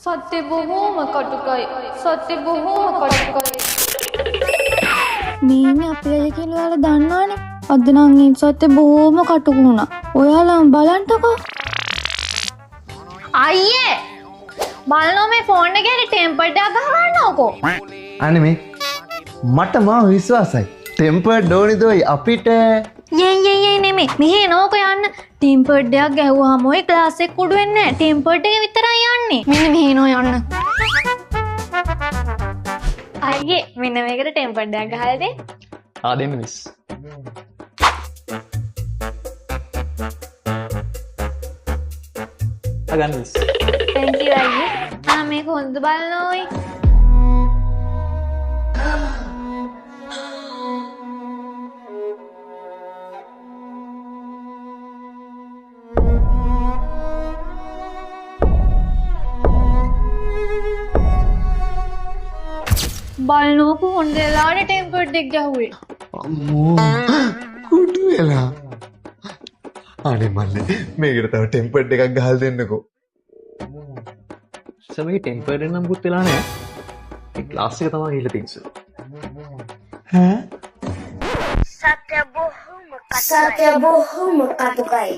සත්‍ය බොහෝම කටුකයි. සත්‍ය බොහෝම කටුකයි. මේනේ අපේ අය කියලා ඔයාලා දන්නවනේ. අද නම් මේ සත්‍ය බොහෝම කටුක වුණා. ඔයාලා බලන්නකෝ. අයියේ බලනවා මේ ෆෝන් එකේ ටෙම්පර්ඩ් එකක් ගහගන්නවකෝ. අනේ මේ මට මා විශ්වාසයි. ටෙම්පර්ඩ් ඕනිදෝයි අපිට යේ නෙමෙයි. මෙහෙ නෝකෝ යන්න. ටෙම්පර්ඩ් එකක් ගැහුවාම ඔය ක්ලාස් එක කුඩු වෙන්නේ නැහැ. ටෙම්පර්ඩ් එක විතරයි යන්නේ. මෙන්න මෙහෙ නෝ යන්න. අයියේ මෙන්න මේකට ටෙම්පර්ඩ් එකක් ගහලා දෙන්න. දෙන්න මිස්. ගන්න මිස්. thank you අයියේ. මේක හොඳ බලනෝයි. බලනෝක හොඳ වෙලාවට ටෙම්පර්ඩ් එක ගැහුවේ. අම්මෝ කුඩු වෙලා. අනේ මල්ලි මේකට තව ටෙම්පර්ඩ් එකක් ගහලා දෙන්නකෝ. සමේ ටෙම්පර්ඩ් එක නම් පුත් වෙලා නැහැ. ඒ ක්ලාස් එක තමයි ගිහලා තින්සු. ඈ සත්‍ය බොහෝම කටුකයි.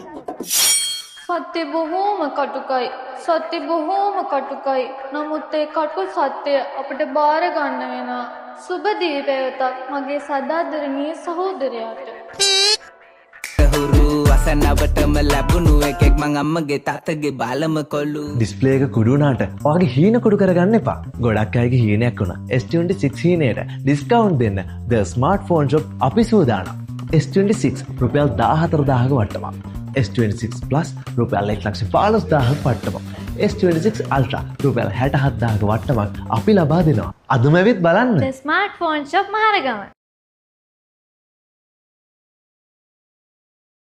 සත්‍ය බොහෝම කටුකයි. නමුත් ඒ කටු සත්‍ය අපිට බාර ගන්න වෙනවා. සුබ දීපයතක් මගේ සදාදරණීය සහෝදරයාට. අසන්නවටම ලැබුණු එකෙක් මං අම්මගේ තාත්තගේ බාලම කොල්ලු. ඩිස්ප්ලේ එක කුඩු වුණාට ඔයාගේ හීන කුඩු කරගන්න එපා. ගොඩක් අයගේ හීනයක් වුණා. S26 හීනයට ඩිස්කවුන්ට් දෙන්න The Smartphone Shop අපි සූදානම්. S26 රුපියල් 14000ක වට්ටමක්. S26 Plus රුපියල් 1,15,000ක වට්ටමක්. S26 Ultra රුපියල් 67000ක වට්ටමක් අපි ලබා දෙනවා. අදම ඇවිත් බලන්න. The Smartphone Shop Maharagama.